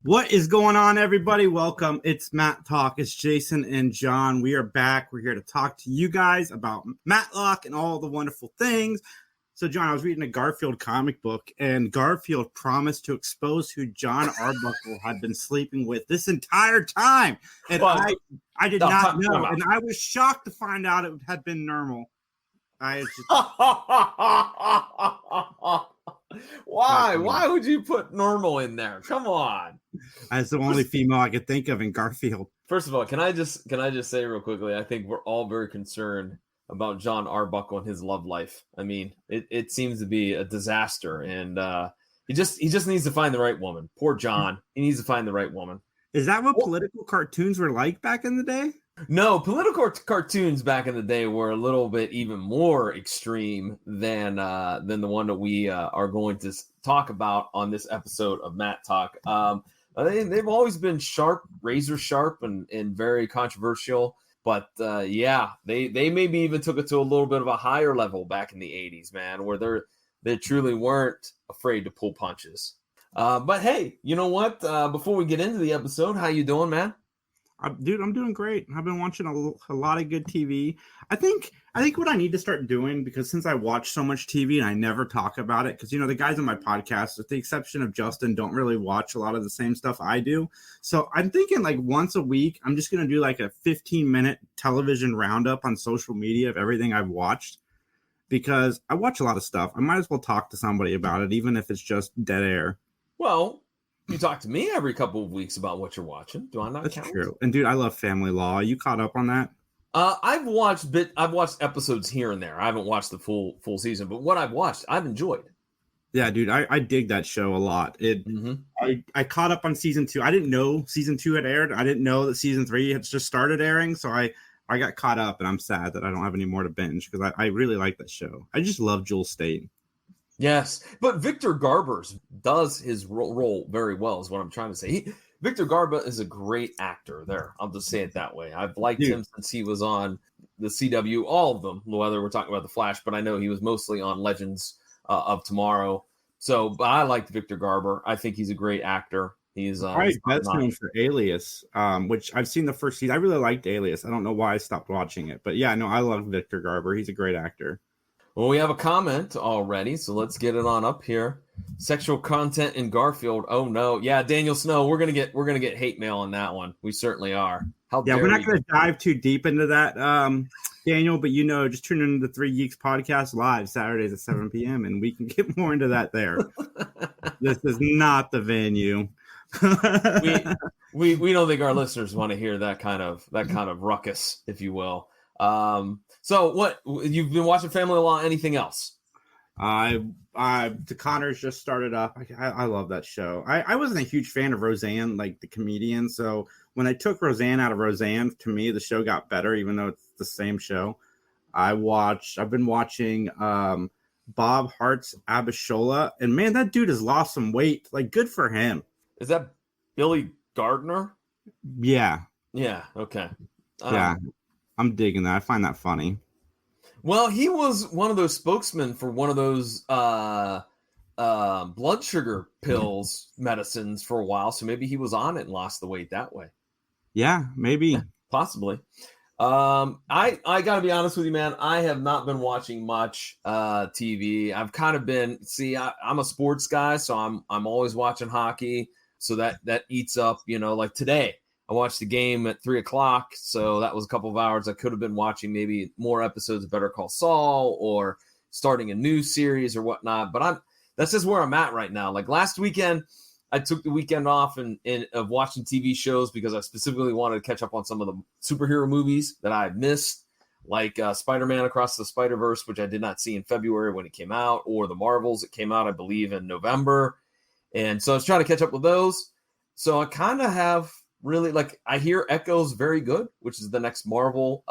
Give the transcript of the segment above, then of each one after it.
What is going on, everybody? Welcome. It's Matt Talk. It's Jason and John. We are back. We're here to talk to you guys about Matlock and all the wonderful things. So, John, I was reading a Garfield comic book, and Garfield promised to expose who John Arbuckle had been sleeping with this entire time. And I did not know. And I was shocked to find out it had been normal. Why? Why would you put normal in there? Come on. That's the only female I could think of in Garfield. First of all, can I just say real quickly, I think we're all very concerned about John Arbuckle and his love life. I mean, it seems to be a disaster, and he just needs to find the right woman. Poor John. He needs to find the right woman. Is that what political cartoons were like back in the day? No, political cartoons back in the day were a little bit even more extreme than the one that we are going to talk about on this episode of Matt Talk. They've always been sharp, razor sharp, and very controversial. But they maybe even took it to a little bit of a higher level back in the 80s, man, where they truly weren't afraid to pull punches. But hey, you know what? Before we get into the episode, how you doing, man? Dude, I'm doing great. I've been watching a lot of good TV. I think what I need to start doing, because since I watch so much TV and I never talk about it, because, you know, the guys on my podcast, with the exception of Justin, don't really watch a lot of the same stuff I do. So I'm thinking like once a week, I'm just going to do like a 15-minute television roundup on social media of everything I've watched, because I watch a lot of stuff. I might as well talk to somebody about it, even if it's just dead air. Well, you talk to me every couple of weeks about what you're watching. Do I not count? That's true. And dude, I love Family Law. Are you caught up on that? I've watched episodes here and there. I haven't watched the full season, but what I've watched, I've enjoyed. Yeah, dude, I dig that show a lot. I caught up on season 2. I didn't know season 2 had aired. I didn't know that season 3 had just started airing. So I got caught up, and I'm sad that I don't have any more to binge, because I really like that show. I just love Joel State. Yes, but Victor Garber does his role very well, is what I'm trying to say. Victor Garber is a great actor there. I'll just say it that way. I've liked him since he was on the CW, all of them, whether we're talking about The Flash, but I know he was mostly on Legends of Tomorrow. But I liked Victor Garber. I think he's a great actor. He's best known for Alias, which I've seen the first season. I really liked Alias. I don't know why I stopped watching it, but yeah, no, I love Victor Garber. He's a great actor. Well, we have a comment already, so let's get it on up here. Sexual content in Garfield. Oh no, yeah, Daniel Snow. We're gonna get hate mail on that one. We certainly are. We're not gonna dive too deep into that, Daniel. But just tune into the 3 Geeks podcast live Saturdays at 7 p.m. and we can get more into that there. This is not the venue. we don't think our listeners want to hear that kind of ruckus, if you will. So what, you've been watching Family Law? Anything else? The Connors just started up. I love that show. I wasn't a huge fan of Roseanne, like the comedian. So when I took Roseanne out of Roseanne, to me, the show got better, even though it's the same show. I've been watching, Bob Hart's Abishola, and man, that dude has lost some weight. Like, good for him. Is that Billy Gardner? Yeah. Yeah. Okay. Yeah. I'm digging that. I find that funny. Well, he was one of those spokesmen for one of those blood sugar pills medicines for a while. So maybe he was on it and lost the weight that way. Yeah, maybe. Yeah, possibly. I got to be honest with you, man. I have not been watching much TV. I've kind of been, I'm a sports guy, so I'm always watching hockey. So that eats up, like today. I watched the game at 3:00, so that was a couple of hours. I could have been watching maybe more episodes of Better Call Saul or starting a new series or whatnot. But that's just where I'm at right now. Like last weekend, I took the weekend off of watching TV shows because I specifically wanted to catch up on some of the superhero movies that I had missed, like Spider-Man Across the Spider-Verse, which I did not see in February when it came out, or the Marvels that came out, I believe, in November. And so I was trying to catch up with those. So I kind of have really, I hear Echo's very good, which is the next Marvel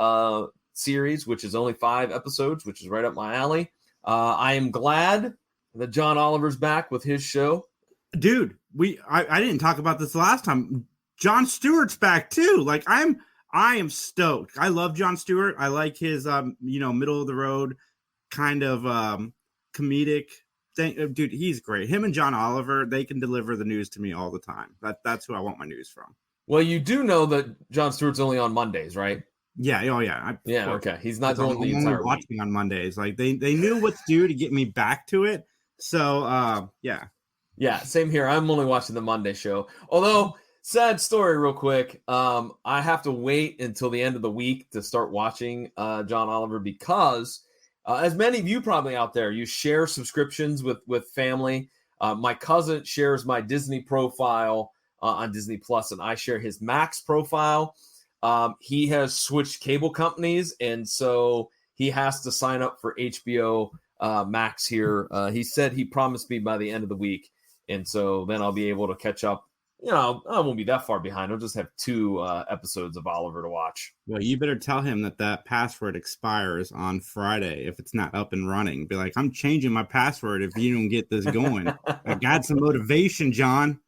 series, which is only 5 episodes, which is right up my alley. I am glad that John Oliver's back with his show. Dude, I didn't talk about this last time. Jon Stewart's back too. I am stoked. I love Jon Stewart. I like his middle of the road kind of comedic Dude, he's great. Him and John Oliver, they can deliver the news to me all the time. That's who I want my news from. Well, you do know that Jon Stewart's only on Mondays, right? Yeah. Oh, yeah. Yeah. Okay. He's not doing the entire week. Watching on Mondays. Like they knew what's due to get me back to it. So, yeah. Yeah. Same here. I'm only watching the Monday show. Although, sad story, real quick. I have to wait until the end of the week to start watching John Oliver because, as many of you probably out there, you share subscriptions with family. My cousin shares my Disney profile on Disney Plus, and I share his Max profile. He has switched cable companies, and so he has to sign up for HBO Max here. He said he promised me by the end of the week, and so then I'll be able to catch up. You know, I won't be that far behind. I'll just have 2 episodes of Oliver to watch. Well, you better tell him that password expires on Friday if it's not up and running. Be like, I'm changing my password if you don't get this going. I got some motivation, John.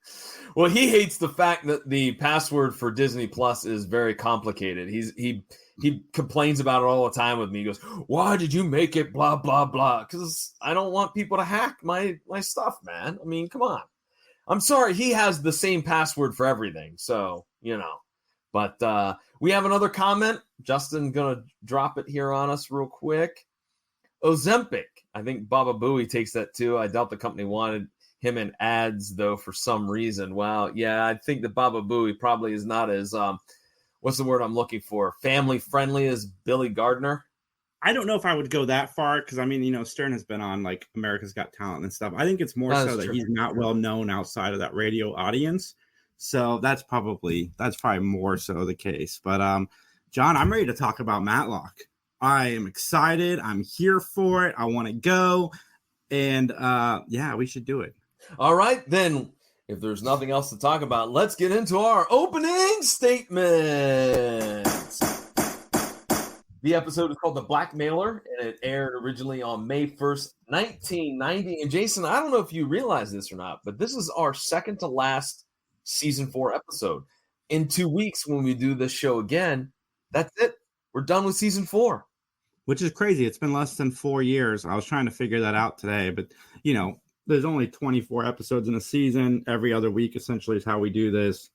Well, he hates the fact that the password for Disney Plus is very complicated. He complains about it all the time with me. He goes, "Why did you make it blah, blah, blah?" Because I don't want people to hack my stuff, man. I mean, come on. I'm sorry. He has the same password for everything. So, you know. But we have another comment. Justin going to drop it here on us real quick. Ozempic. I think Baba Booey takes that too. I doubt the company wanted him in ads, though, for some reason. Wow. Yeah, I think that Baba Booey probably is not as, what's the word I'm looking for? Family friendly as Billy Gardner. I don't know if I would go that far because, I mean, you know, Stern has been on like America's Got Talent and stuff. I think it's more so that he's not well known outside of that radio audience. So that's probably more so the case. But, John, I'm ready to talk about Matlock. I am excited. I'm here for it. I want to go. And, yeah, we should do it. All right, then, if there's nothing else to talk about, let's get into our opening statements. The episode is called The Blackmailer, and it aired originally on May 1st, 1990. And Jason, I don't know if you realize this or not, but this is our second to last season 4 episode. In 2 weeks, when we do this show again, that's it. We're done with season 4. Which is crazy. It's been less than 4 years. I was trying to figure that out today, but, you know, there's only 24 episodes in a season. Every other week, essentially, is how we do this.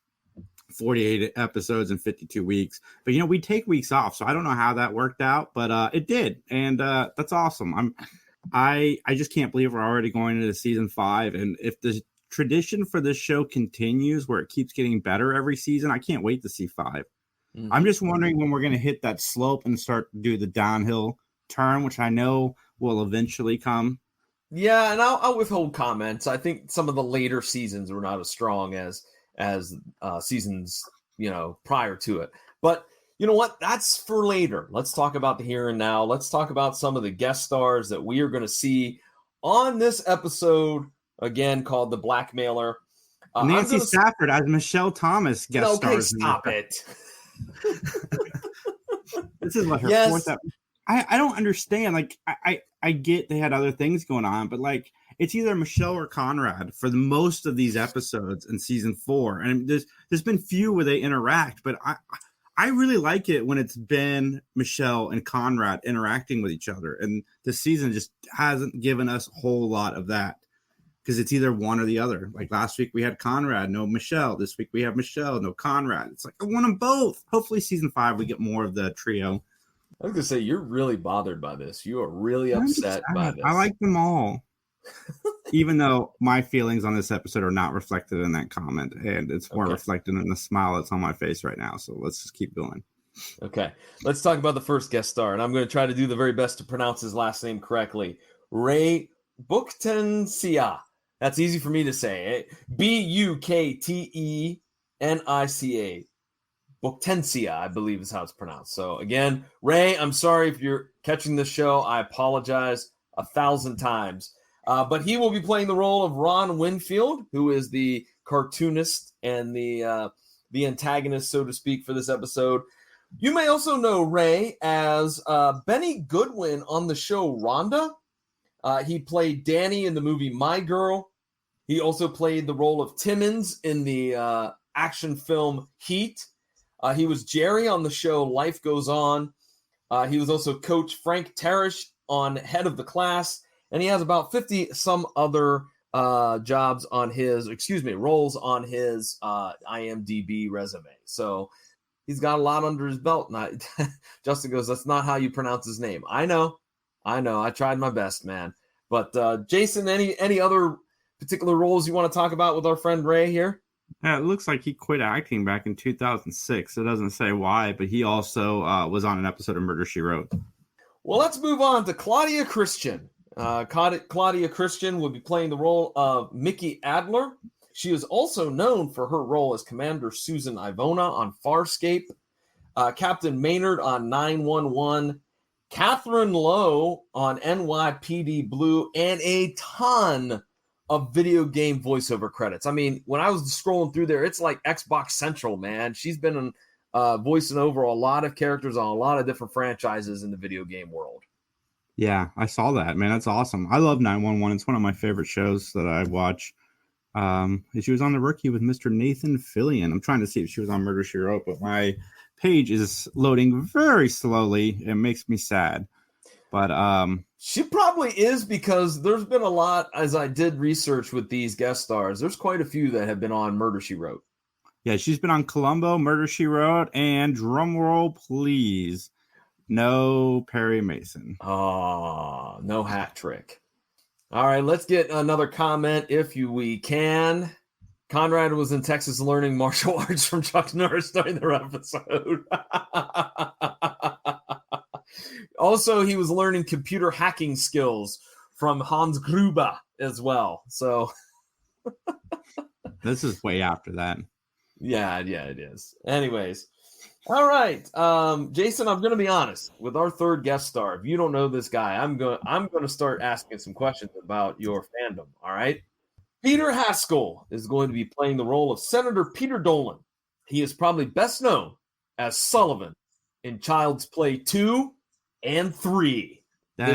48 episodes in 52 weeks. But, you know, we take weeks off, so I don't know how that worked out, but it did. And that's awesome. I just can't believe we're already going into season 5. And if the tradition for this show continues where it keeps getting better every season, I can't wait to see 5. Mm-hmm. I'm just wondering when we're going to hit that slope and start to do the downhill turn, which I know will eventually come. Yeah, and I'll withhold comments. I think some of the later seasons were not as strong as seasons, you know, prior to it. But you know what? That's for later. Let's talk about the here and now. Let's talk about some of the guest stars that we are going to see on this episode, again, called The Blackmailer. Nancy Stafford as Michelle Thomas guest stars. Okay, stop it. This is what her fourth episode. I don't understand. Like, I get they had other things going on, but like, it's either Michelle or Conrad for the most of these episodes in season 4. And there's been few where they interact, but I really like it when it's been Michelle and Conrad interacting with each other. And the season just hasn't given us a whole lot of that because it's either one or the other. Like last week we had Conrad, no Michelle. This week we have Michelle, no Conrad. It's like I want them both. Hopefully season 5 we get more of the trio. I was going to say, you're really bothered by this. You are really upset by this. I like them all. Even though my feelings on this episode are not reflected in that comment, and it's more reflected in the smile that's on my face right now. So let's just keep going. Okay, let's talk about the first guest star, and I'm going to try to do the very best to pronounce his last name correctly. Ray Buktensia. That's easy for me to say. Buktenica. Buktensia, I believe is how it's pronounced. So again, Ray, I'm sorry if you're catching this show. I apologize 1,000 times. But he will be playing the role of Ron Winfield, who is the cartoonist and the antagonist, so to speak, for this episode. You may also know Ray as Benny Goodwin on the show Rhonda. He played Danny in the movie My Girl. He also played the role of Timmons in the action film Heat. He was Jerry on the show Life Goes On. He was also Coach Frank Tarish on Head of the Class. and he has about 50 some other roles on his IMDb resume. So he's got a lot under his belt. And Justin goes, "That's not how you pronounce his name." I know. I tried my best, man. But Jason, any other particular roles you want to talk about with our friend Ray here? Yeah, it looks like he quit acting back in 2006. It doesn't say why, but he also was on an episode of Murder, She Wrote. Well, let's move on to Claudia Christian. Claudia Christian will be playing the role of Mickey Adler. She is also known for her role as Commander Susan Ivona on Farscape, Captain Maynard on 911, Catherine Lowe on NYPD Blue, and a ton of video game voiceover credits. I mean, when I was scrolling through there, it's like Xbox Central, man. She's been voicing over a lot of characters on a lot of different franchises in the video game world. Yeah, I saw that, man. That's awesome. I love 911. It's one of my favorite shows that I watch. She was on The Rookie with Mr. Nathan Fillion. I'm trying to see if she was on Murder, She Wrote, but my page is loading very slowly. It makes me sad. But she probably is, because there's been a lot, as I did research with these guest stars, there's quite a few that have been on Murder, She Wrote. Yeah, she's been on Columbo, Murder, She Wrote, and drumroll, please, no Perry Mason. Oh, no hat trick. All right, let's get another comment if we can. Conrad was in Texas learning martial arts from Chuck Norris during their episode. Also, he was learning computer hacking skills from Hans Gruber as well. So this is way after that. Yeah, it is. Anyways, all right, Jason, I'm going to be honest with our third guest star. If you don't know this guy, I'm going to start asking some questions about your fandom. All right, Peter Haskell is going to be playing the role of Senator Peter Dolan. He is probably best known as Sullivan in Child's Play 2 and 3.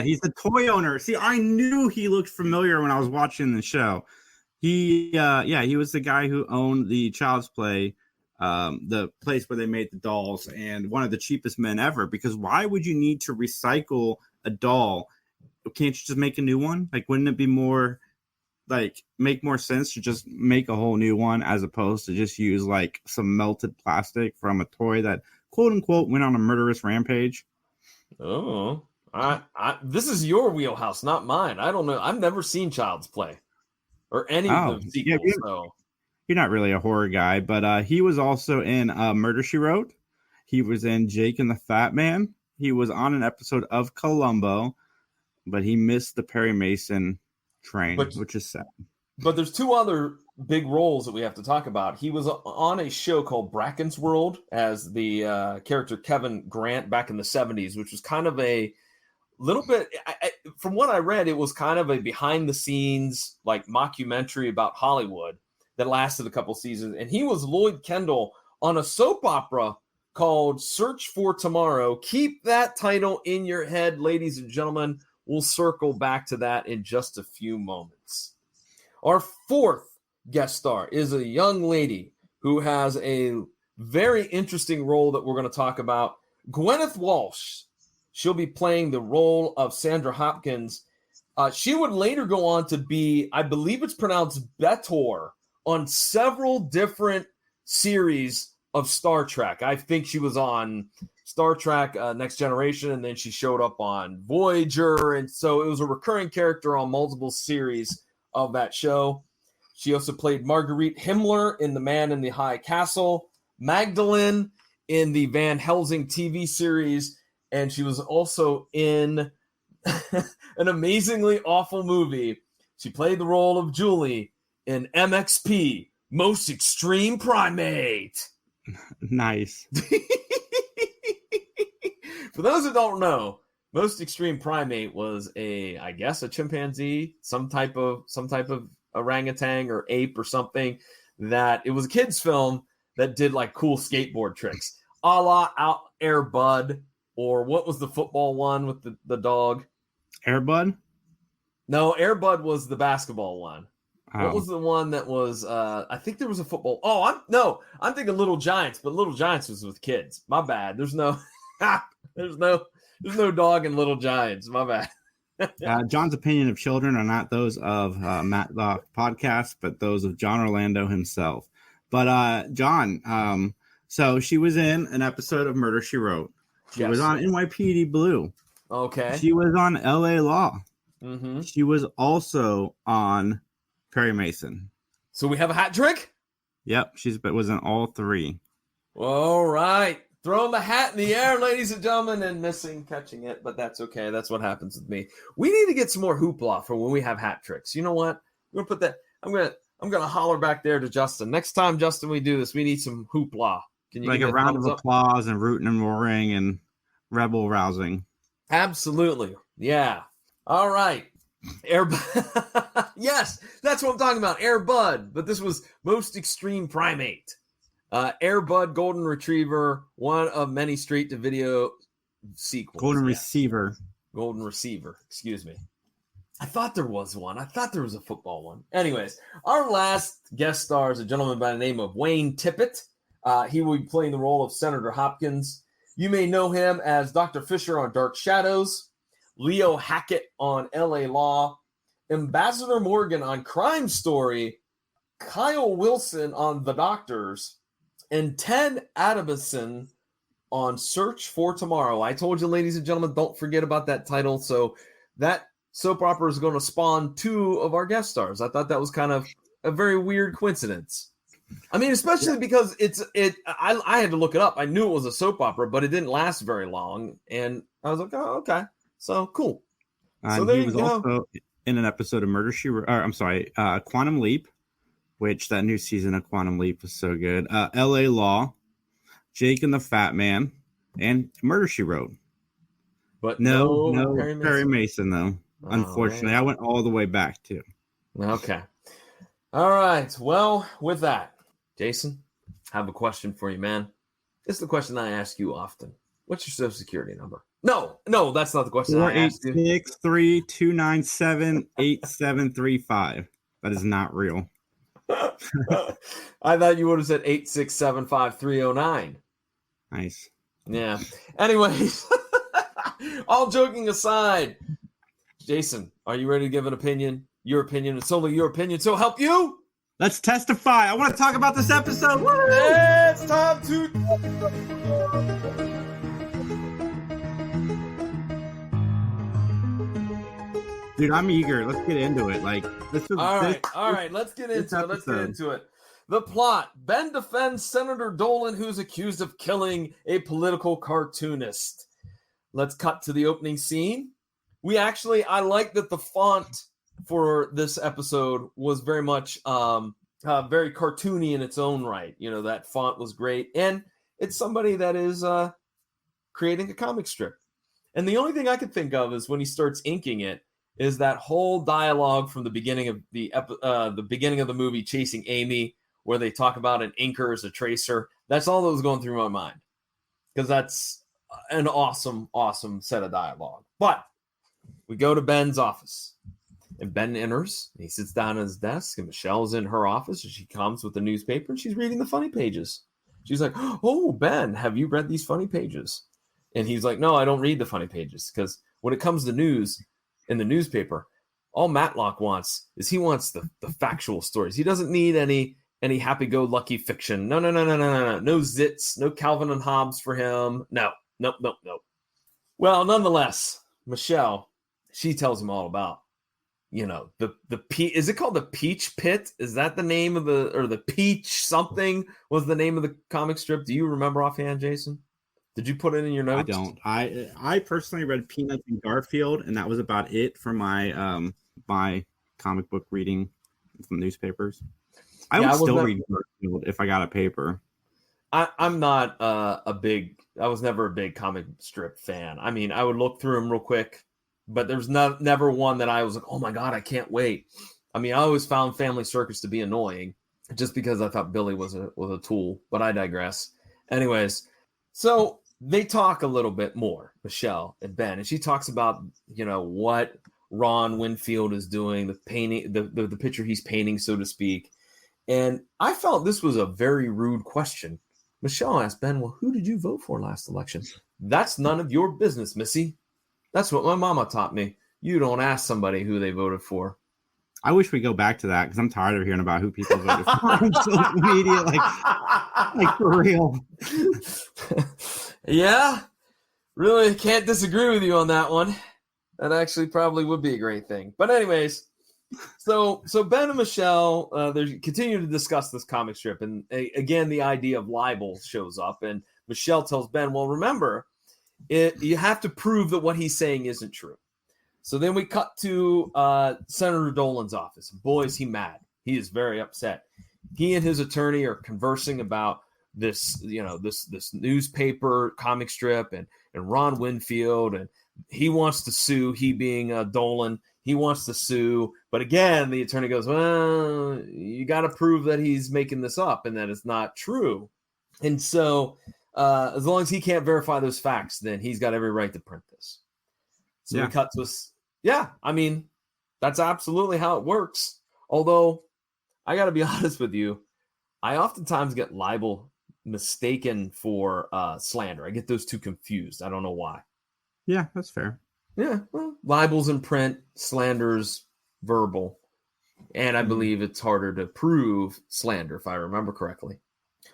He's the toy owner. See, I knew he looked familiar when I was watching the show. He was the guy who owned the Child's Play, the place where they made the dolls, and one of the cheapest men ever. Because why would you need to recycle a doll? Can't you just make a new one? Like, wouldn't it be more, like, make more sense to just make a whole new one as opposed to just use like some melted plastic from a toy that quote unquote went on a murderous rampage? Oh, this is your wheelhouse, not mine. I don't know. I've never seen Child's Play or any of the sequels. Yeah, you're not really a horror guy, but he was also in Murder, She Wrote. He was in Jake and the Fat Man. He was on an episode of Columbo, but he missed the Perry Mason train, which is sad. But there's two other big roles that we have to talk about. He was on a show called Bracken's World as the character Kevin Grant back in the 70s, which was kind of a little bit, from what I read, it was kind of a behind-the-scenes like mockumentary about Hollywood that lasted a couple seasons. And he was Lloyd Kendall on a soap opera called Search for Tomorrow. Keep that title in your head, ladies and gentlemen. We'll circle back to that in just a few moments. Our fourth guest star is a young lady who has a very interesting role that we're going to talk about. Gwyneth Walsh. She'll be playing the role of Sandra Hopkins. She would later go on to be, I believe it's pronounced Betor, on several different series of Star Trek. I think she was on Star Trek Next Generation, and then she showed up on Voyager. And so it was a recurring character on multiple series of that show. She also played Marguerite Himmler in The Man in the High Castle, Magdalene in the Van Helsing TV series, and she was also in an amazingly awful movie. She played the role of Julie in MXP, Most Extreme Primate. Nice. For those who don't know, Most Extreme Primate was a chimpanzee, some type of orangutan or ape or something, that it was a kid's film that did like cool skateboard tricks, a la out Air Bud, or what was the football one with the dog? Air Bud? No, Air Bud was the basketball one. Oh. What was the one that was? I think there was a football. Oh, I'm thinking Little Giants, but Little Giants was with kids. My bad. There's no dog in Little Giants. My bad. John's opinion of children are not those of Matlock podcast, but those of John Orlando himself. But John, so she was in an episode of Murder, She Wrote. She was on NYPD Blue. Okay. She was on LA Law. Mm-hmm. She was also on Perry Mason. So we have a hat trick? Yep, was in all three. All right. Throwing the hat in the air, ladies and gentlemen, and catching it, but that's okay. That's what happens with me. We need to get some more hoopla for when we have hat tricks. You know what? We're gonna put that. I'm gonna holler back there to Justin. Next time, Justin, we do this, we need some hoopla. Can you like give a round of applause and rooting and roaring and rebel rousing? Absolutely. Yeah. All right. Yes, that's what I'm talking about. Air Bud, but this was Most Extreme Primate. Air Bud Golden Retriever, one of many straight-to-video sequels. Golden Receiver. Golden Receiver, excuse me. I thought there was one. I thought there was a football one. Anyways, our last guest star is a gentleman by the name of Wayne Tippett. He will be playing the role of Senator Hopkins. You may know him as Dr. Fisher on Dark Shadows, Leo Hackett on LA Law, Ambassador Morgan on Crime Story, Kyle Wilson on The Doctors, and Ted Adamson on Search for Tomorrow. I told you, ladies and gentlemen, don't forget about that title. So that soap opera is going to spawn two of our guest stars. I thought that was kind of a very weird coincidence. I mean, especially because I had to look it up. I knew it was a soap opera, but it didn't last very long. And I was like, oh, okay. So cool. So there he was also in an episode of Murder, She Wrote. Quantum Leap, which that new season of Quantum Leap was so good. LA Law, Jake and the Fat Man, and Murder, She Wrote. But no Perry Mason though. Oh, unfortunately, man. I went all the way back too. Okay. All right. Well, with that, Jason, I have a question for you, man. It's the question I ask you often. What's your Social Security number? No, that's not the question I asked you. 486-327-8735. That is not real. I thought you would have said 8675309. Nice. Yeah. Anyways, all joking aside, Jason, are you ready to give an opinion? Your opinion, it's only your opinion, so help you. Let's testify. I want to talk about this episode. Woo! It's time to. Dude, I'm eager. Let's get into it. All right. Let's get into it. The plot: Ben defends Senator Dolan, who's accused of killing a political cartoonist. Let's cut to the opening scene. I like that the font for this episode was very much very cartoony in its own right. You know, that font was great, and it's somebody that is creating a comic strip. And the only thing I could think of is when he starts inking it is that whole dialogue from the beginning of the beginning of the movie, Chasing Amy, where they talk about an inker as a tracer. That's all that was going through my mind, because that's an awesome set of dialogue. But we go to Ben's office. And Ben enters, and he sits down at his desk, and Michelle's in her office, and she comes with the newspaper, and she's reading the funny pages. She's like, oh, Ben, have you read these funny pages? And he's like, no, I don't read the funny pages, because when it comes to news in the newspaper, all Matlock wants is the factual stories. He doesn't need any happy-go-lucky fiction. No. No zits, no Calvin and Hobbes for him. No. Well, nonetheless, Michelle, she tells him all about, the is it called the Peach Pit? Is that the name of the Peach something was the name of the comic strip? Do you remember offhand, Jason? Did you put it in your notes? I don't. I personally read Peanuts and Garfield, and that was about it for my my comic book reading from newspapers. I would still read Garfield if I got a paper. I'm not I was never a big comic strip fan. I mean, I would look through them real quick, but there's never one that I was like, oh my God, I can't wait. I mean, I always found Family Circus to be annoying just because I thought Billy was a tool, but I digress. Anyways, so they talk a little bit more, Michelle and Ben, and she talks about, what Ron Winfield is doing, the painting, the picture he's painting, so to speak. And I felt this was a very rude question. Michelle asked Ben, well, who did you vote for last election? That's none of your business, Missy. That's what my mama taught me. you don't ask somebody who they voted for. I wish we go back to that because I'm tired of hearing about who people voted for on social media. Like for real. Yeah, really can't disagree with you on that one. That actually probably would be a great thing. But anyways, so Ben and Michelle, they continue to discuss this comic strip. And again, the idea of libel shows up. And Michelle tells Ben, well, remember, you have to prove that what he's saying isn't true. So then we cut to Senator Dolan's office. Boy, is he mad. He is very upset. He and his attorney are conversing about this, this newspaper comic strip and Ron Winfield, and he wants to sue, he being Dolan. He wants to sue. But again, the attorney goes, well, you got to prove that he's making this up and that it's not true. And so as long as he can't verify those facts, then he's got every right to print this. So we cut to us. Yeah, I mean, that's absolutely how it works. Although, I got to be honest with you, I oftentimes get libel mistaken for slander. I get those two confused. I don't know why. Yeah, that's fair. Yeah, well, libel's in print, slander's verbal. And I believe it's harder to prove slander, if I remember correctly.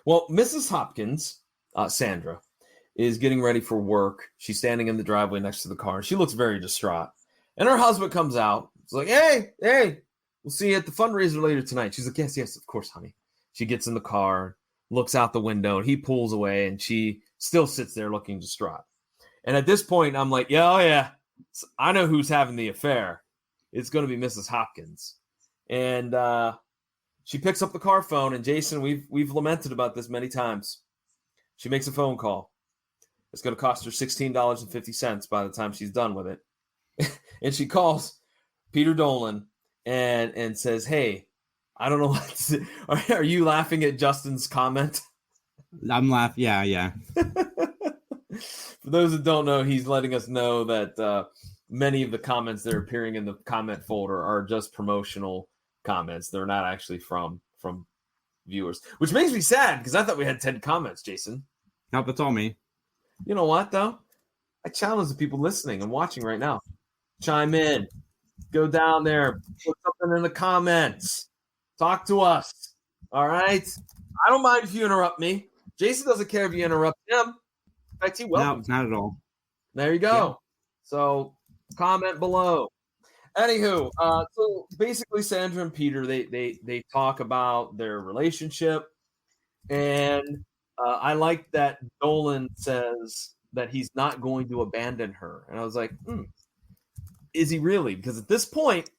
Well, Mrs. Hopkins, Sandra, is getting ready for work. She's standing in the driveway next to the car. She looks very distraught. And her husband comes out. It's like, hey, we'll see you at the fundraiser later tonight. She's like, yes, of course, honey. She gets in the car, looks out the window, and he pulls away, and she still sits there looking distraught. And at this point, I'm like, yeah, I know who's having the affair. It's going to be Mrs. Hopkins. And she picks up the car phone, and Jason, we've lamented about this many times. She makes a phone call. It's going to cost her $16.50 by the time she's done with it. And she calls Peter Dolan and says, hey, I don't know what to say. Are you laughing at Justin's comment? I'm laughing. Yeah. For those that don't know, he's letting us know that many of the comments that are appearing in the comment folder are just promotional comments. They're not actually from viewers, which makes me sad because I thought we had 10 comments, Jason. Nope, that's all me. You know what, though? I challenge the people listening and watching right now. Chime in. Go down there. Put something in the comments. Talk to us. All right? I don't mind if you interrupt me. Jason doesn't care if you interrupt him. In fact, he will. No, not at all. There you go. Yeah. So comment below. Anywho, so basically Sandra and Peter, they talk about their relationship. And I like that Dolan says that he's not going to abandon her. And I was like, is he really? Because at this point,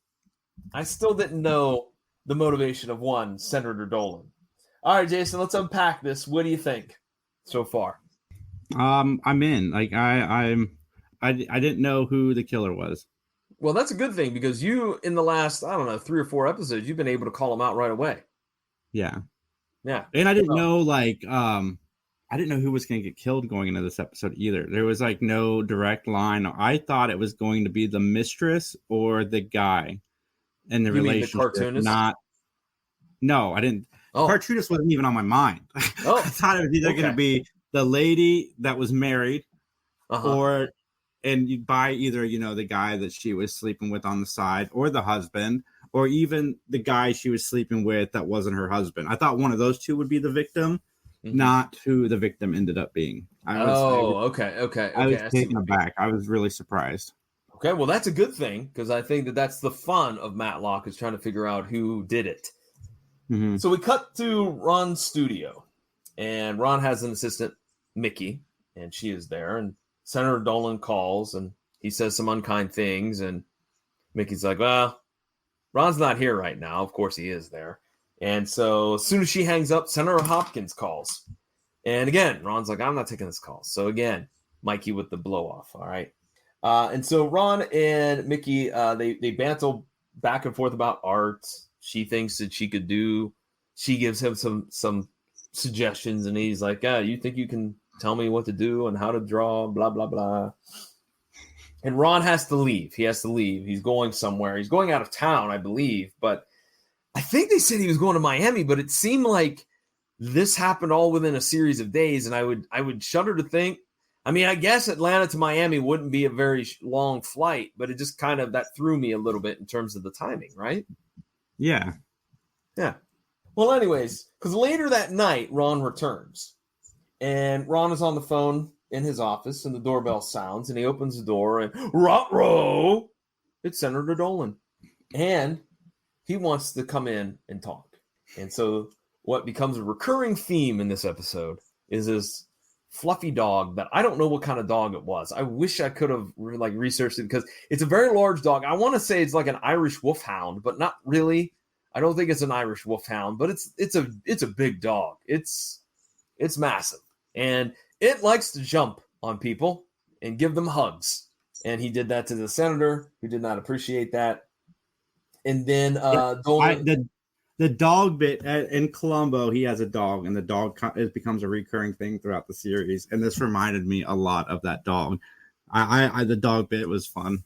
I still didn't know the motivation of one Senator Dolan. All right, Jason, let's unpack this. What do you think so far? I'm in. Like I didn't know who the killer was. Well, that's a good thing because you, in the last, 3 or 4 episodes, you've been able to call him out right away. Yeah. And I didn't know I didn't know who was going to get killed going into this episode either. There was no direct line. I thought it was going to be the mistress or the guy in the relationship. Mean the cartoonist? No, I didn't. Oh. Cartoonist wasn't even on my mind. Oh. I thought it was either going to be the lady that was married or by either, the guy that she was sleeping with on the side or the husband or even the guy she was sleeping with that wasn't her husband. I thought one of those two would be the victim. Not who the victim ended up being. Okay. I was taken aback. I was really surprised. Okay, well, that's a good thing because I think that's the fun of Matlock is trying to figure out who did it. Mm-hmm. So we cut to Ron's studio, and Ron has an assistant, Mickey, and she is there. And Senator Dolan calls, and he says some unkind things, and Mickey's like, well, Ron's not here right now. Of course he is there. And so as soon as she hangs up, Senator Hopkins calls. And again, Ron's like, I'm not taking this call. So again, Mikey with the blow off. All right. And so Ron and Mickey, they banter back and forth about art. She thinks that she could do. She gives him some suggestions. And he's like, yeah, you think you can tell me what to do and how to draw, blah, blah, blah. And Ron has to leave. He has to leave. He's going somewhere. He's going out of town, I believe. But I think they said he was going to Miami, but it seemed like this happened all within a series of days. And I would shudder to think I mean, I guess Atlanta to Miami wouldn't be a very long flight, but it just kind of that threw me a little bit in terms of the timing, right? Yeah. Yeah. Well, anyways, because later that night, Ron returns. And Ron is on the phone in his office, and the doorbell sounds, and he opens the door, and ruh-roh, it's Senator Dolan. And he wants to come in and talk. And so what becomes a recurring theme in this episode is this fluffy dog that I don't know what kind of dog it was. I wish I could have researched it because it's a very large dog. I want to say it's like an Irish wolfhound, but not really. I don't think it's an Irish wolfhound, but it's a big dog. It's massive. And it likes to jump on people and give them hugs. And he did that to the senator, who did not appreciate that. And then Dolan, the dog bit in Columbo, he has a dog, and the dog it becomes a recurring thing throughout the series. And this reminded me a lot of that dog. The dog bit was fun.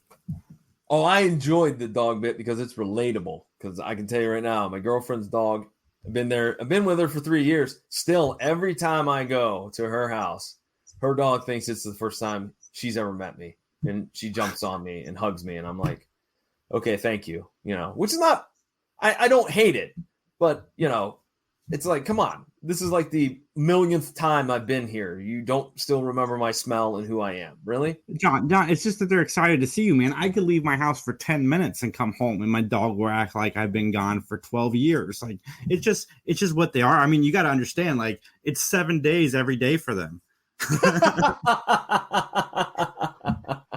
Oh, I enjoyed the dog bit because it's relatable. Because I can tell you right now, my girlfriend's dog, I've been with her for 3 years. Still, every time I go to her house, her dog thinks it's the first time she's ever met me. And she jumps on me and hugs me. And I'm like, okay, thank you. Which is not, I don't hate it. But, it's like, come on. This is like the millionth time I've been here. You don't still remember my smell and who I am. Really? John, it's just that they're excited to see you, man. I could leave my house for 10 minutes and come home, and my dog will act like I've been gone for 12 years. Like, it's just what they are. I mean, you got to understand, like, it's 7 days every day for them.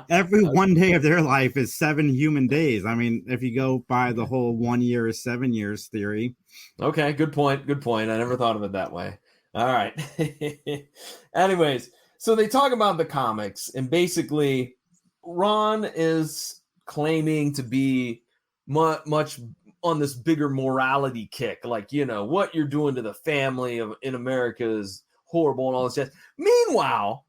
Every one day of their life is 7 human days. I mean, if you go by the whole 1 year is 7 years theory. Okay, good point. I never thought of it that way. All right. Anyways, so they talk about the comics, and basically Ron is claiming to be much on this bigger morality kick. Like, what you're doing to the family in America is horrible and all this jazz. Meanwhile,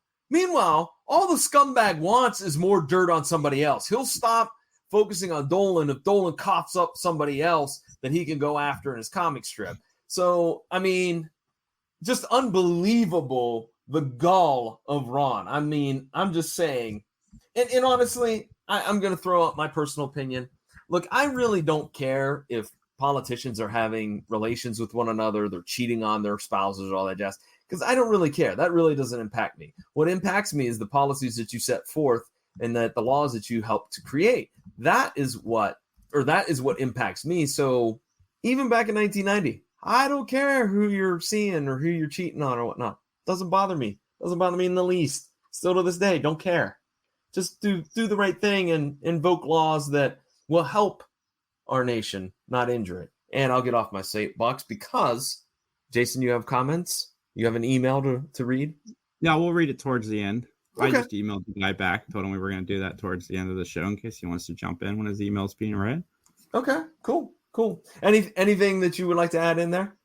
all the scumbag wants is more dirt on somebody else. He'll stop focusing on Dolan if Dolan coughs up somebody else that he can go after in his comic strip. So, I mean, just unbelievable, the gall of Ron. I mean, I'm just saying, and honestly, I'm going to throw out my personal opinion. Look, I really don't care if politicians are having relations with one another, they're cheating on their spouses, all that jazz. Because I don't really care. That really doesn't impact me. What impacts me is the policies that you set forth and that the laws that you help to create. That is what impacts me. So even back in 1990, I don't care who you're seeing or who you're cheating on or whatnot. Doesn't bother me. Doesn't bother me in the least. Still to this day, don't care. Just do the right thing and invoke laws that will help our nation, not injure it. And I'll get off my soapbox because, Jason, you have comments? You have an email to read? Yeah, we'll read it towards the end. Okay. I just emailed the guy back, told him we were going to do that towards the end of the show in case he wants to jump in when his email's being read. Okay, cool. Anything that you would like to add in there?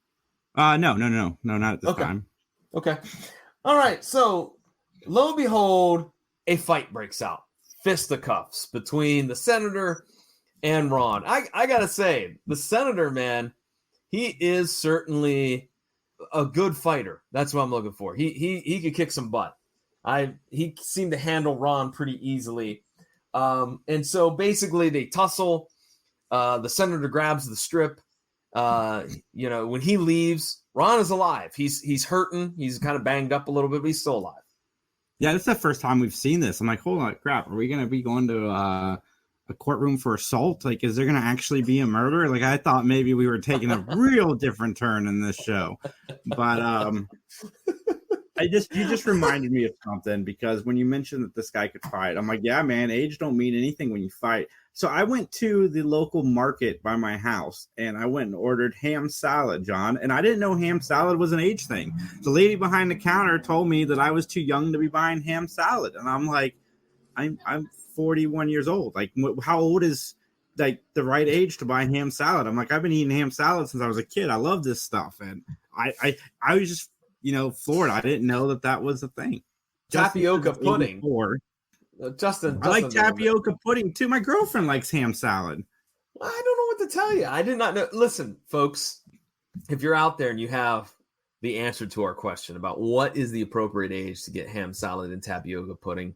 No, not at this time. Okay. All right, so lo and behold, a fight breaks out. Fisticuffs between the senator and Ron. I got to say, the senator, man, he is certainly a good fighter. That's what I'm looking for. He could kick some butt. He seemed to handle Ron pretty easily. And so basically they tussle. The senator grabs the strip. When he leaves, Ron is alive. He's hurting. He's kind of banged up a little bit, but he's still alive. Yeah, this is the first time we've seen this. I'm like, holy crap, are we going to be going to a courtroom for assault? Like, is there going to actually be a murder? Like, I thought maybe we were taking a real different turn in this show. But you just reminded me of something, because when you mentioned that this guy could fight, I'm like, yeah, man, age don't mean anything when you fight. So I went to the local market by my house and I went and ordered ham salad, John. And I didn't know ham salad was an age thing. The lady behind the counter told me that I was too young to be buying ham salad. And I'm like, I'm 41 years old. Like, how old is like the right age to buy ham salad? I'm like, I've been eating ham salad since I was a kid. I love this stuff. And I was just, floored. I didn't know that was a thing. Tapioca pudding. Justin, I like tapioca pudding too. My girlfriend likes ham salad. I don't know what to tell you. I did not know. Listen, folks, if you're out there and you have the answer to our question about what is the appropriate age to get ham salad and tapioca pudding,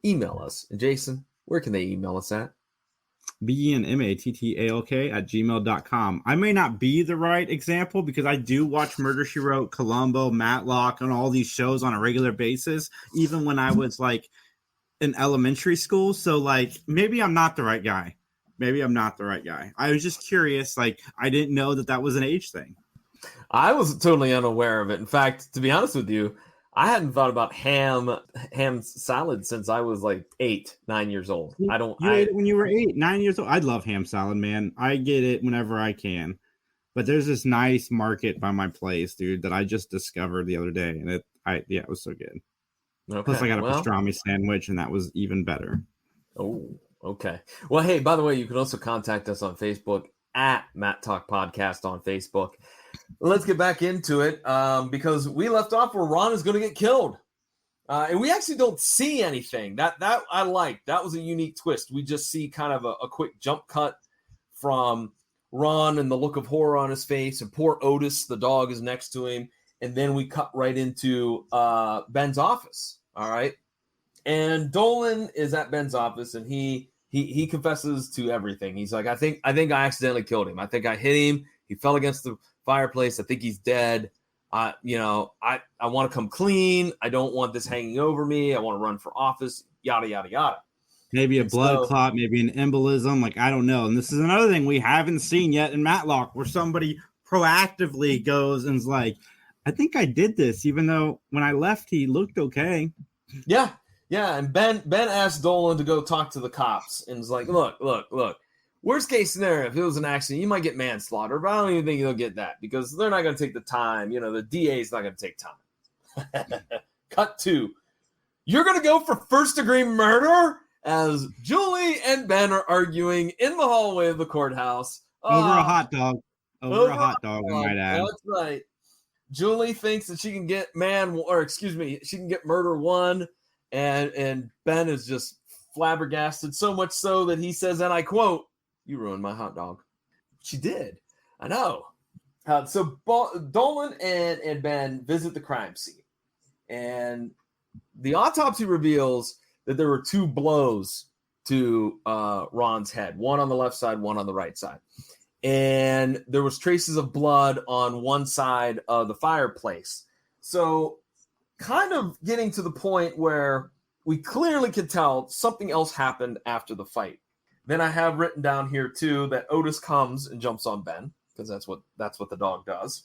email us. And Jason, where can they email us at? BENMATTALK@gmail.com. I may not be the right example because I do watch Murder, She Wrote, Columbo, Matlock, and all these shows on a regular basis, even when I was like in elementary school. So like maybe I'm not the right guy. I was just curious. Like I didn't know that was an age thing. I was totally unaware of it. In fact, to be honest with you, I hadn't thought about ham salad since I was like 8-9 years old. You ate it when you were 8-9 years old. I love ham salad, man. I get it whenever I can. But there's this nice market by my place, dude, that I just discovered the other day, and it was so good. Okay, plus, I got a pastrami sandwich, and that was even better. Oh, okay. Well, hey, by the way, you can also contact us on Facebook at Matt Talk Podcast on Facebook. Let's get back into it because we left off where Ron is going to get killed. And we actually don't see anything. That I like. That was a unique twist. We just see kind of a quick jump cut from Ron and the look of horror on his face. And poor Otis, the dog, is next to him. And then we cut right into Ben's office. All right. And Dolan is at Ben's office, and he confesses to everything. He's like, I think I accidentally killed him. I think I hit him. He fell against the fireplace. I think he's dead. I want to come clean. I don't want this hanging over me. I want to run for office, yada, yada, yada. Maybe a blood clot, maybe an embolism. Like, I don't know. And this is another thing we haven't seen yet in Matlock, where somebody proactively goes and is like, I think I did this, even though when I left, he looked okay. Yeah. Yeah. And Ben asked Dolan to go talk to the cops and was like, look. Worst case scenario, if it was an accident, you might get manslaughter, but I don't even think you'll get that because they're not going to take the time. The DA is not going to take time. Cut to, you're going to go for first-degree murder as Julie and Ben are arguing in the hallway of the courthouse. Over a hot dog. Over a hot dog, I might add. That's right. Julie thinks that she can get she can get murder one, and Ben is just flabbergasted, so much so that he says, and I quote, "You ruined my hot dog." She did. I know. So Dolan and Ben visit the crime scene. And the autopsy reveals that there were 2 blows to Ron's head. One on the left side, one on the right side. And there was traces of blood on one side of the fireplace. So kind of getting to the point where we clearly could tell something else happened after the fight. Then I have written down here too that Otis comes and jumps on Ben because that's what the dog does.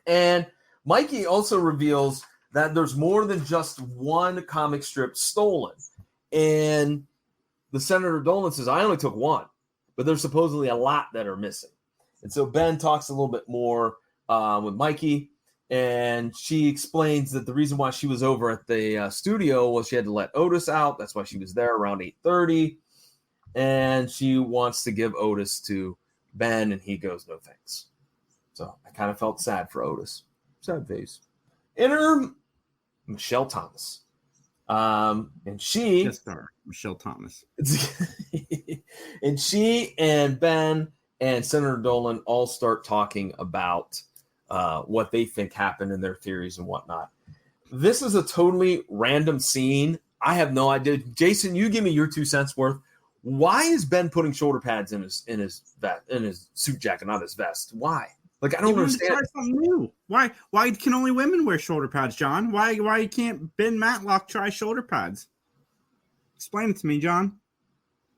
And Mikey also reveals that there's more than just one comic strip stolen. And the Senator Dolan says, I only took one, but there's supposedly a lot that are missing. And so Ben talks a little bit more with Mikey, and she explains that the reason why she was over at the studio was she had to let Otis out. That's why she was there around 8:30. And she wants to give Otis to Ben, and he goes, no thanks. So I kind of felt sad for Otis. Sad face. Enter Michelle Thomas. And she... Yes, sir. Michelle Thomas. And she and Ben and Senator Dolan all start talking about what they think happened in their theories and whatnot. This is a totally random scene. I have no idea. Jason, you give me your 2 cents worth. Why is Ben putting shoulder pads in his suit jacket, not his vest? Why? Like, I don't understand. Try something new. Why can only women wear shoulder pads, John? Why can't Ben Matlock try shoulder pads? Explain it to me, John.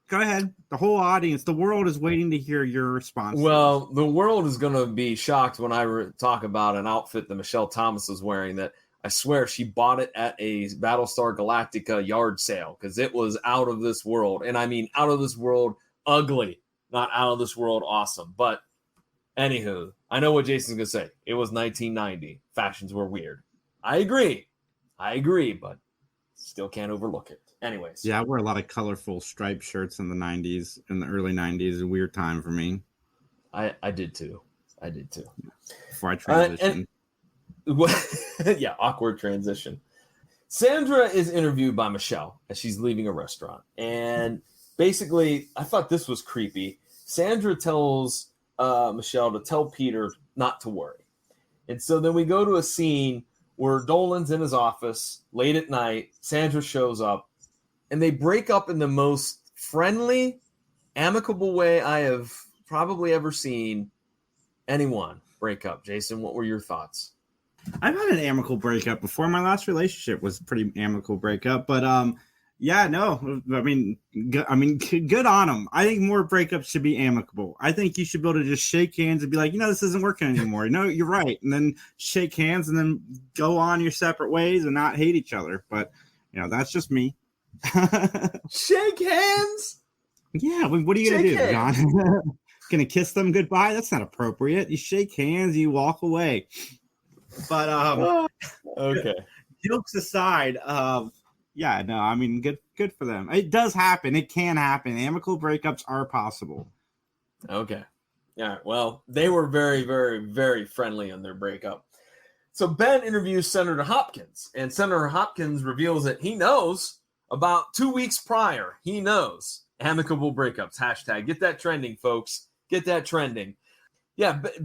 Go ahead. The whole audience, the world is waiting to hear your response. Well, the world is going to be shocked when I talk about an outfit that Michelle Thomas is wearing that I swear she bought it at a Battlestar Galactica yard sale because it was out of this world. And I mean out of this world ugly, not out of this world awesome. But anywho, I know what Jason's going to say. It was 1990. Fashions were weird. I agree, but still can't overlook it. Anyways. Yeah, I wear a lot of colorful striped shirts in the 90s, in the early 90s. A weird time for me. I did too. Before I transitioned. Yeah, awkward transition. Sandra is interviewed by Michelle as she's leaving a restaurant. And basically, I thought this was creepy. Sandra tells Michelle to tell Peter not to worry. And so then we go to a scene where Dolan's in his office late at night. Sandra shows up, and they break up in the most friendly, amicable way I have probably ever seen anyone break up. Jason, what were your thoughts? I've had an amicable breakup before. My last relationship was a pretty amicable breakup, but yeah, no, I mean, good on them. I think more breakups should be amicable. I think you should be able to just shake hands and be like, this isn't working anymore. No, you're right, and then shake hands and then go on your separate ways and not hate each other. But that's just me. Shake hands. Yeah, what are you gonna do, John? Gonna kiss them goodbye? That's not appropriate. You shake hands, you walk away. But okay. Jokes aside, yeah, no, I mean, good for them. It does happen. It can happen. Amicable breakups are possible. Okay. All right. Well, they were very, very, very friendly in their breakup. So Ben interviews Senator Hopkins, and Senator Hopkins reveals that he knows about 2 weeks prior. He knows amicable breakups. Hashtag. Get that trending, folks. Get that trending. Yeah, but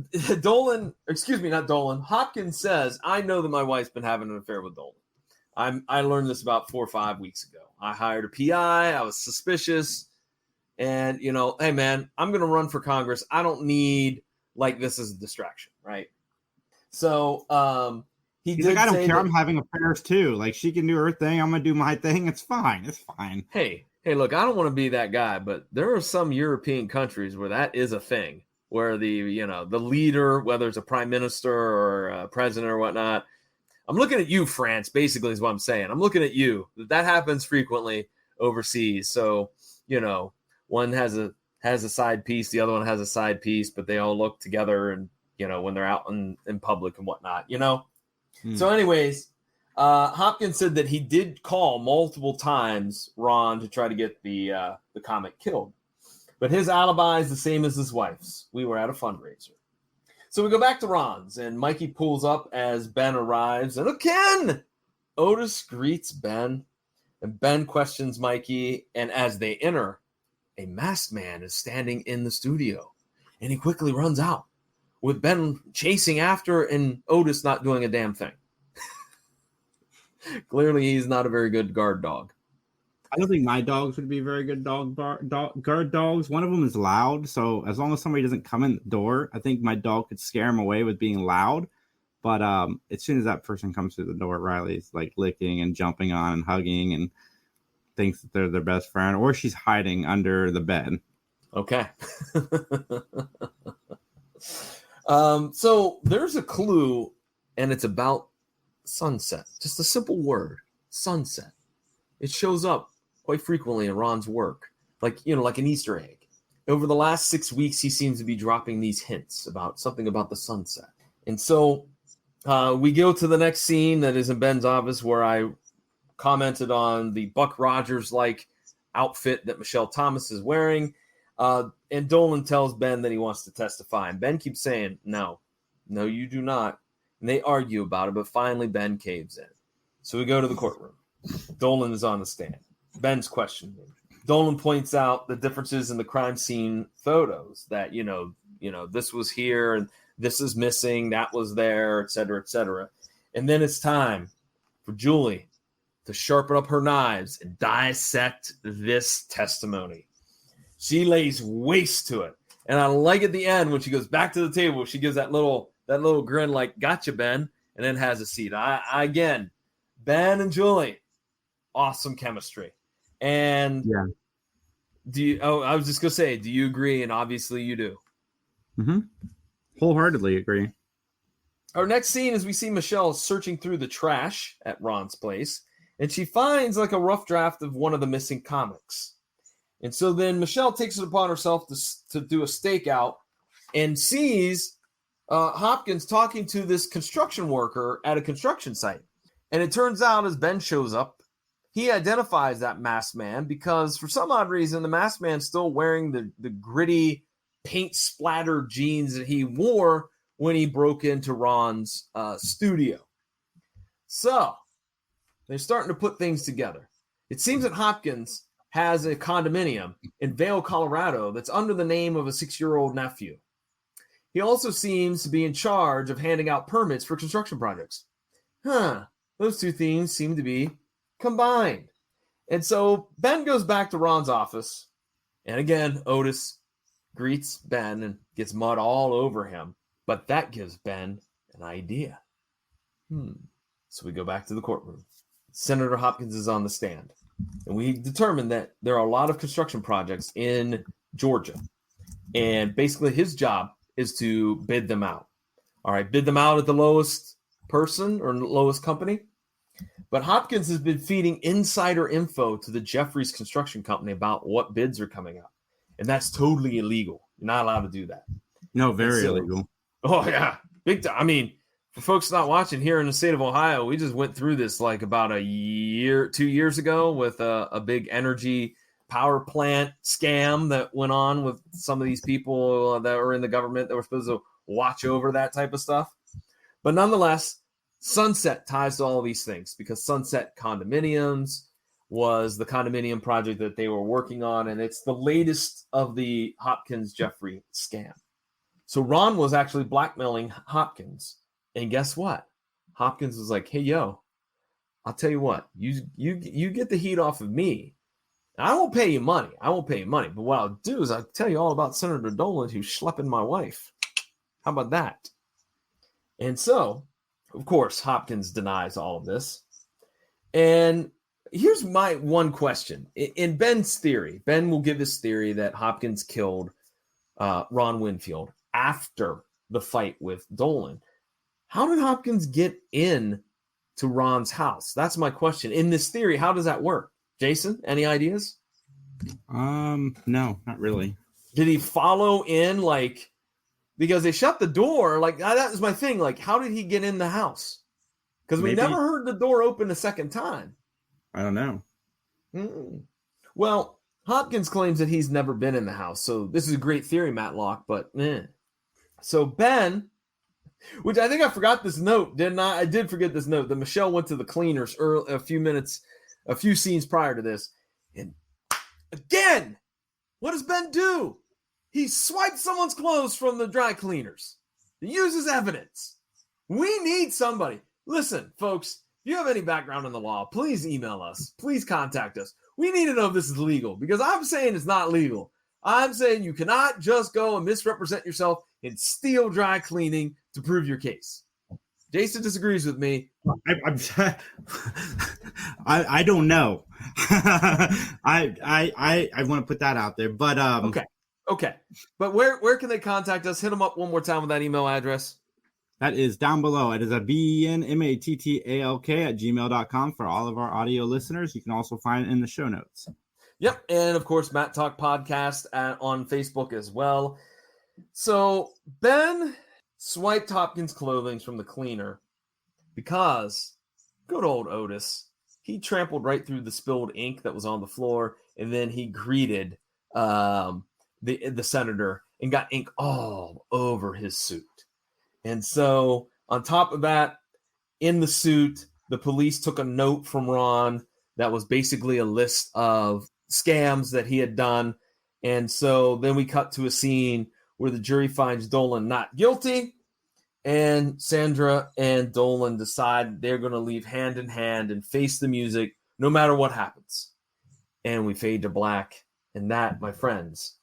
Hopkins says, I know that my wife's been having an affair with Dolan. I learned this about 4 or 5 weeks ago. I hired a PI. I was suspicious. And, hey, man, I'm going to run for Congress. I don't need, this as a distraction, right? So he's like, I don't care. I'm having affairs, too. Like, she can do her thing. I'm going to do my thing. It's fine. It's fine. Hey, look, I don't want to be that guy, but there are some European countries where that is a thing, where the leader, whether it's a prime minister or a president or whatnot, I'm looking at you, France, basically is what I'm saying. I'm looking at you. That happens frequently overseas. So, one has a side piece, the other one has a side piece, but they all look together and, when they're out in public and whatnot, So anyways, Hopkins said that he did call multiple times Ron to try to get the comic killed. But his alibi is the same as his wife's. We were at a fundraiser. So we go back to Ron's, and Mikey pulls up as Ben arrives. And again, Otis greets Ben, and Ben questions Mikey. And as they enter, a masked man is standing in the studio, and he quickly runs out, with Ben chasing after and Otis not doing a damn thing. Clearly, he's not a very good guard dog. I don't think my dogs would be very good guard dogs. One of them is loud, so as long as somebody doesn't come in the door, I think my dog could scare him away with being loud. But as soon as that person comes through the door, Riley's like licking and jumping on and hugging and thinks that they're their best friend, or she's hiding under the bed. Okay. So there's a clue, and it's about sunset. Just a simple word, sunset. It shows up quite frequently in Ron's work, like an Easter egg. Over the last 6 weeks, he seems to be dropping these hints about something about the sunset. And so we go to the next scene that is in Ben's office, where I commented on the Buck Rogers-like outfit that Michelle Thomas is wearing. And Dolan tells Ben that he wants to testify. And Ben keeps saying, no, you do not. And they argue about it, but finally Ben caves in. So we go to the courtroom. Dolan is on the stand. Ben's questioning him. Dolan points out the differences in the crime scene photos, that, this was here and this is missing, that was there, et cetera, et cetera. And then it's time for Julie to sharpen up her knives and dissect this testimony. She lays waste to it. And I like at the end when she goes back to the table, she gives that little grin like, gotcha, Ben, and then has a seat. Again, Ben and Julie, awesome chemistry. And yeah. I was just going to say, do you agree? And obviously you do. Mm-hmm. Wholeheartedly agree. Our next scene is we see Michelle searching through the trash at Ron's place, and she finds like a rough draft of one of the missing comics. And so then Michelle takes it upon herself to do a stakeout and sees Hopkins talking to this construction worker at a construction site. And it turns out as Ben shows up, he identifies that masked man because for some odd reason, the masked man's still wearing the gritty paint splattered jeans that he wore when he broke into Ron's studio. So they're starting to put things together. It seems that Hopkins has a condominium in Vail, Colorado that's under the name of a 6-year-old nephew. he also seems to be in charge of handing out permits for construction projects. Those two themes seem to be combined. And so Ben goes back to Ron's office. And again, Otis greets Ben and gets mud all over him. But that gives Ben an idea. So we go back to the courtroom. Senator Hopkins is on the stand. And we determined that there are a lot of construction projects in Georgia. And basically his job is to bid them out. All right, bid them out at the lowest person or lowest company. But Hopkins has been feeding insider info to the Jeffries Construction Company about what bids are coming up. And that's totally illegal. You're not allowed to do that. No, very illegal. Oh, yeah. Big time. I mean, for folks not watching here in the state of Ohio, we just went through this like about 2 years ago with a big energy power plant scam that went on with some of these people that were in the government that were supposed to watch over that type of stuff. But nonetheless, Sunset ties to all of these things because Sunset Condominiums was the condominium project that they were working on, and it's the latest of the Hopkins-Jeffrey scam. So Ron was actually blackmailing Hopkins. And guess what? Hopkins was like, hey, yo, I'll tell you what, you get the heat off of me. I won't pay you money. But what I'll do is I'll tell you all about Senator Dolan who's schlepping my wife. How about that? And so, of course, Hopkins denies all of this. And here's my one question. In Ben's theory, Ben will give his theory that Hopkins killed Ron Winfield after the fight with Dolan. How did Hopkins get in to Ron's house? That's my question. In this theory, how does that work? Jason, any ideas? No, not really. Did he follow in because they shut the door? That was my thing. How did he get in the house? Because we never heard the door open a second time. I don't know. Well, Hopkins claims that he's never been in the house. So this is a great theory, Matlock, but So Ben, which I think I forgot this note, didn't I? I did forget this note that Michelle went to the cleaners a few scenes prior to this. And again, what does Ben do? He swipes someone's clothes from the dry cleaners. He uses evidence. We need somebody. Listen, folks, if you have any background in the law, please email us. Please contact us. We need to know if this is legal because I'm saying it's not legal. I'm saying you cannot just go and misrepresent yourself and steal dry cleaning to prove your case. Jason disagrees with me. I don't know. I want to put that out there, but okay. But where can they contact us? Hit them up one more time with that email address. That is down below. It is a benmattalk@gmail.com for all of our audio listeners. You can also find it in the show notes. Yep, and of course, Matt Talk Podcast on Facebook as well. So Ben swiped Hopkins' clothing from the cleaner because good old Otis, he trampled right through the spilled ink that was on the floor, and then he greeted the senator and got ink all over his suit. And so on top of that, in the suit, the police took a note from Ron that was basically a list of scams that he had done. And so then we cut to a scene where the jury finds Dolan not guilty, and Sandra and Dolan decide they're going to leave hand in hand and face the music no matter what happens. And we fade to black. And that, my friends,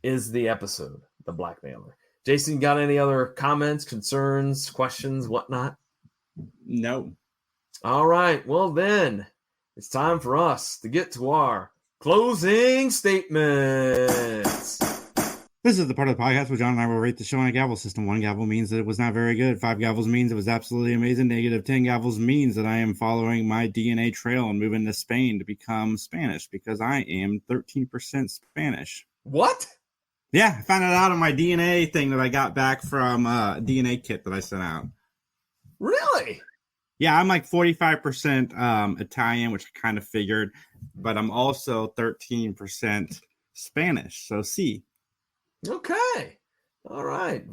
is the episode, The Blackmailer. Jason, got any other comments, concerns, questions, whatnot? No. All right. Well, then it's time for us to get to our closing statements. This is the part of the podcast where John and I will rate the show on a gavel system. 1 gavel means that it was not very good. 5 gavels means it was absolutely amazing. Negative 10 gavels means that I am following my DNA trail and moving to Spain to become Spanish because I am 13% Spanish. What? Yeah, I found it out on my DNA thing that I got back from a DNA kit that I sent out. Really? Yeah, I'm like 45% Italian, which I kind of figured, but I'm also 13% Spanish. So see. Okay. All right.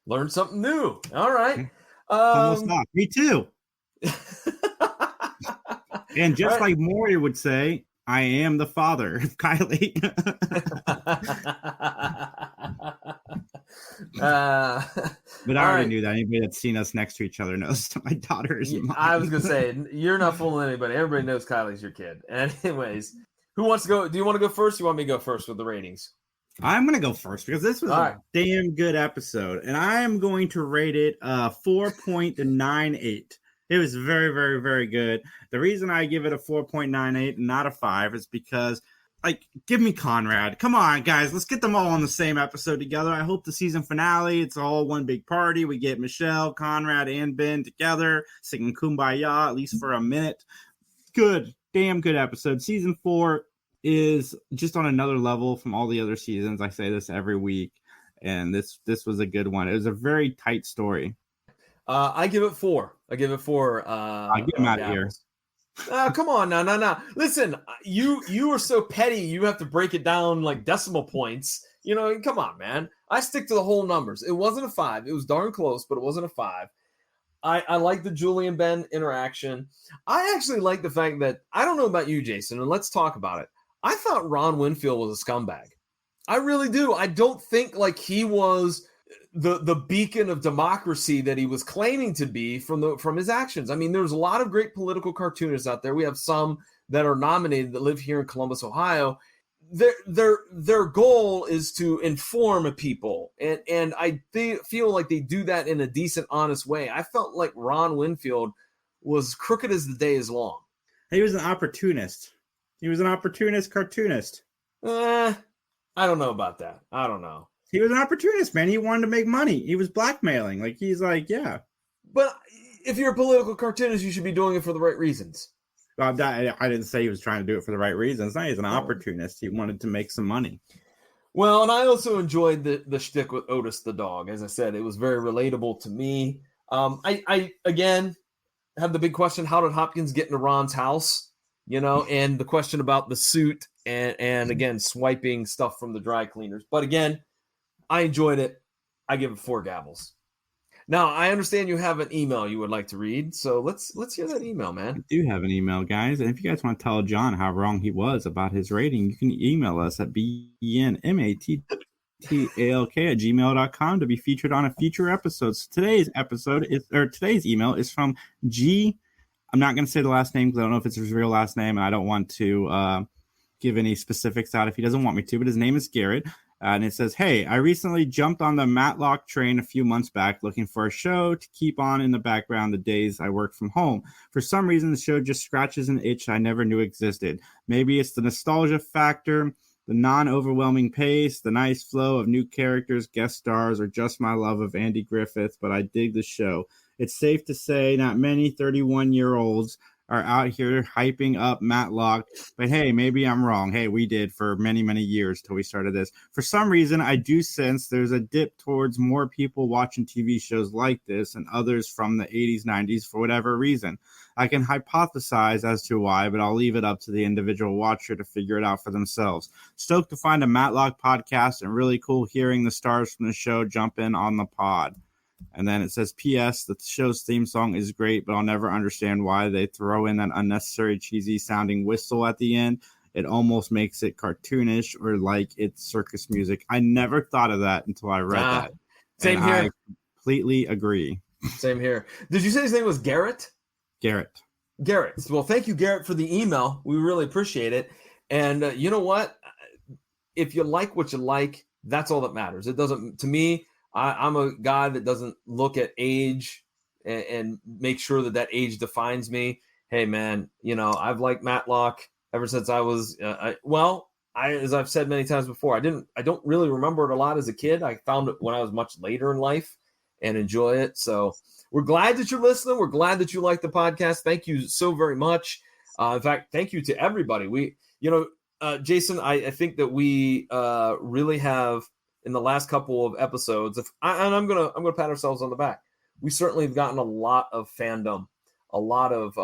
Learn something new. All right. Almost off. Me too. And just right. Like Maury would say, I am the father of Kylie. But I all already right. knew that. Anybody that's seen us next to each other knows that my daughter is mine. I was gonna say you're not fooling anybody. Everybody knows Kylie's your kid. Anyways, who wants to go? Do you want to go first? Or you want me to go first with the ratings? I'm going to go first because this was a damn good episode. And I am going to rate it 4.98. It was very, very, very good. The reason I give it a 4.98 and not a 5 is because, like, give me Conrad. Come on, guys. Let's get them all on the same episode together. I hope the season finale, it's all one big party. We get Michelle, Conrad, and Ben together singing Kumbaya, at least for a minute. Good. Damn good episode. Season 4 is just on another level from all the other seasons. I say this every week, and this was a good one. It was a very tight story. I give it 4. I give it 4. I get him out of here. Come on, no. Listen, you are so petty. You have to break it down like decimal points. You know, come on, man. I stick to the whole numbers. It wasn't a 5. It was darn close, but it wasn't a 5. I like the Julie and Ben interaction. I actually like the fact that, I don't know about you, Jason, and let's talk about it. I thought Ron Winfield was a scumbag. I really do. I don't think like he was the beacon of democracy that he was claiming to be from his actions. I mean, there's a lot of great political cartoonists out there. We have some that are nominated that live here in Columbus, Ohio. Their goal is to inform people, and I feel like they do that in a decent, honest way. I felt like Ron Winfield was crooked as the day is long. He was an opportunist. He was an opportunist cartoonist. I don't know about that. I don't know. He was an opportunist, man. He wanted to make money. He was blackmailing. Like, he's like, yeah. But if you're a political cartoonist, you should be doing it for the right reasons. I didn't say he was trying to do it for the right reasons. No, he's an opportunist. He wanted to make some money. Well, and I also enjoyed the shtick with Otis the dog. As I said, it was very relatable to me. I again have the big question: how did Hopkins get into Ron's house? You know, and the question about the suit and again swiping stuff from the dry cleaners. But again, I enjoyed it. I give it 4 gavels. Now, I understand you have an email you would like to read, so let's hear that email, man. I do have an email, guys, and if you guys want to tell John how wrong he was about his rating, you can email us at bnmattalk@gmail.com to be featured on a future episode. So today's email is from G. I'm not going to say the last name because I don't know if it's his real last name, and I don't want to give any specifics out if he doesn't want me to, but his name is Garrett. And it says, hey, I recently jumped on the Matlock train a few months back looking for a show to keep on in the background the days I work from home. For some reason, the show just scratches an itch I never knew existed. Maybe it's the nostalgia factor, the non-overwhelming pace, the nice flow of new characters, guest stars, or just my love of Andy Griffith, but I dig the show. It's safe to say not many 31-year-olds are out here hyping up Matlock, but hey, maybe I'm wrong. Hey, we did for many, many years till we started this. For some reason, I do sense there's a dip towards more people watching TV shows like this and others from the 80s, 90s for whatever reason. I can hypothesize as to why, but I'll leave it up to the individual watcher to figure it out for themselves. Stoked to find a Matlock podcast and really cool hearing the stars from the show jump in on the pod. And then it says, P.S. the show's theme song is great, but I'll never understand why they throw in that unnecessary cheesy sounding whistle at the end. It almost makes it cartoonish or like it's circus music. I never thought of that until I read that. Same here. I completely agree. Same here. Did you say his name was Garrett? Garrett. Well, thank you, Garrett, for the email. We really appreciate it. And you know what? If you like what you like, that's all that matters. It doesn't, to me, I'm a guy that doesn't look at age and make sure that age defines me. Hey, man, you know, I've liked Matlock ever since I was, as I've said many times before, I don't really remember it a lot as a kid. I found it when I was much later in life and enjoy it. So we're glad that you're listening. We're glad that you like the podcast. Thank you so very much. In fact, thank you to everybody. Jason, I think that we really have, in the last couple of episodes, I'm gonna pat ourselves on the back. We certainly have gotten a lot of fandom, a lot of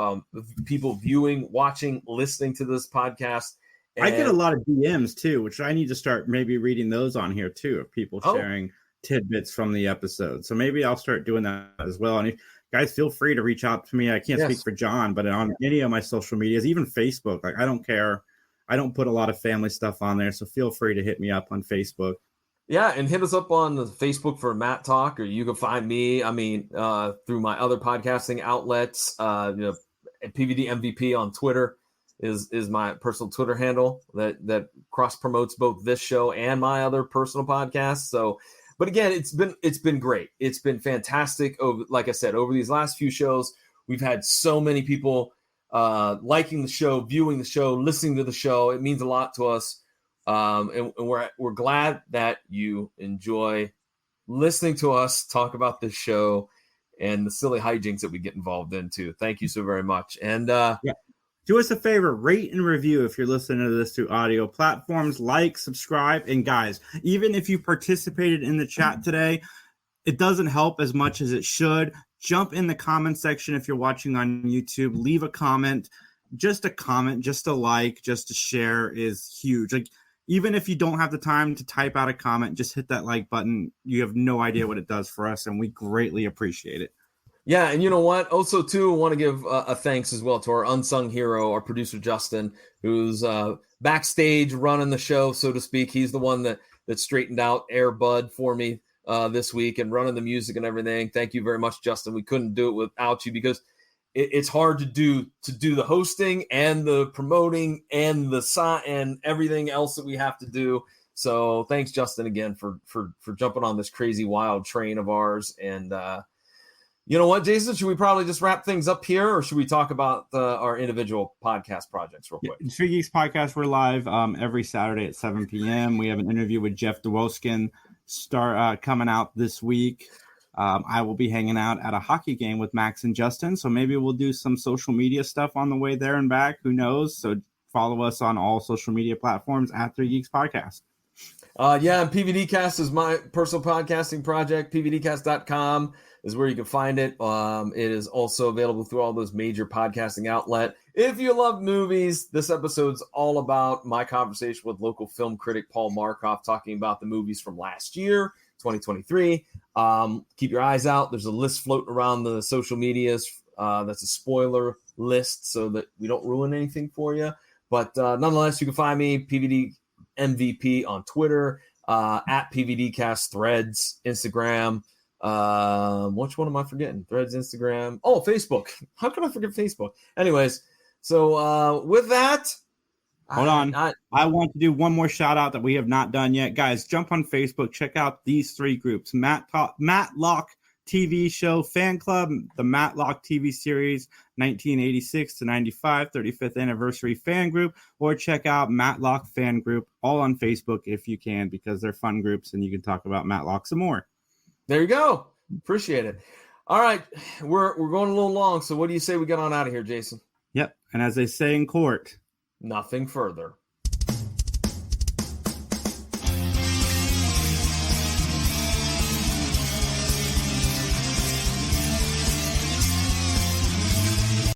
people viewing, watching, listening to this podcast. And I get a lot of DMs too, which I need to start maybe reading those on here too, of people sharing tidbits from the episode. So maybe I'll start doing that as well. And if, guys, feel free to reach out to me. I can't speak for John, but on any of my social medias, even Facebook, like I don't care. I don't put a lot of family stuff on there, so feel free to hit me up on Facebook. Yeah, and hit us up on the Facebook for Matt Talk, or you can find me. I mean, through my other podcasting outlets. PVD MVP on Twitter is my personal Twitter handle that cross promotes both this show and my other personal podcast. So, but again, it's been great. It's been fantastic. Like I said, over these last few shows, we've had so many people liking the show, viewing the show, listening to the show. It means a lot to us. And we're glad that you enjoy listening to us talk about this show and the silly hijinks that we get involved in too. Thank you so very much. And do us a favor, rate and review if you're listening to this through audio platforms. Like, subscribe, and guys, even if you participated in the chat today, it doesn't help as much as it should. Jump in the comment section if you're watching on YouTube. Leave a comment. Just a comment, just a like, just a share is huge. Like, even if you don't have the time to type out a comment, just hit that like button. You have no idea what it does for us, and we greatly appreciate it. Yeah, and you know what? Also, too, I want to give a thanks as well to our unsung hero, our producer, Justin, who's backstage running the show, so to speak. He's the one that straightened out Air Bud for me this week and running the music and everything. Thank you very much, Justin. We couldn't do it without you because it's hard to do the hosting and the promoting and and everything else that we have to do. So thanks, Justin, again for jumping on this crazy wild train of ours. And you know what, Jason? Should we probably just wrap things up here, or should we talk about our individual podcast projects real quick? Three Geeks Podcast, we're live every Saturday at 7 p.m. We have an interview with Jeff DeWolskin coming out this week. I will be hanging out at a hockey game with Max and Justin, so maybe we'll do some social media stuff on the way there and back. Who knows? So follow us on all social media platforms at Three Geeks Podcast. And PVDcast is my personal podcasting project. PVDcast.com is where you can find it. It is also available through all those major podcasting outlets. If you love movies, this episode's all about my conversation with local film critic Paul Markoff talking about the movies from last year, 2023. Keep your eyes out. There's a list floating around the social medias. That's a spoiler list so that we don't ruin anything for you. But nonetheless, you can find me, PVD MVP on Twitter, at PVDcast, Threads, Instagram. Which one am I forgetting? Threads, Instagram. Oh, Facebook. How can I forget Facebook? Anyways, so with that, hold on. I want to do one more shout out that we have not done yet. Guys, jump on Facebook. Check out these three groups. Matlock TV Show Fan Club, the Matlock TV series 1986 to 95 35th anniversary fan group, or check out Matlock Fan Group, all on Facebook if you can, because they're fun groups and you can talk about Matlock some more. There you go. Appreciate it. All right. We're going a little long, so what do you say we get on out of here, Jason? Yep. And as they say in court, nothing further.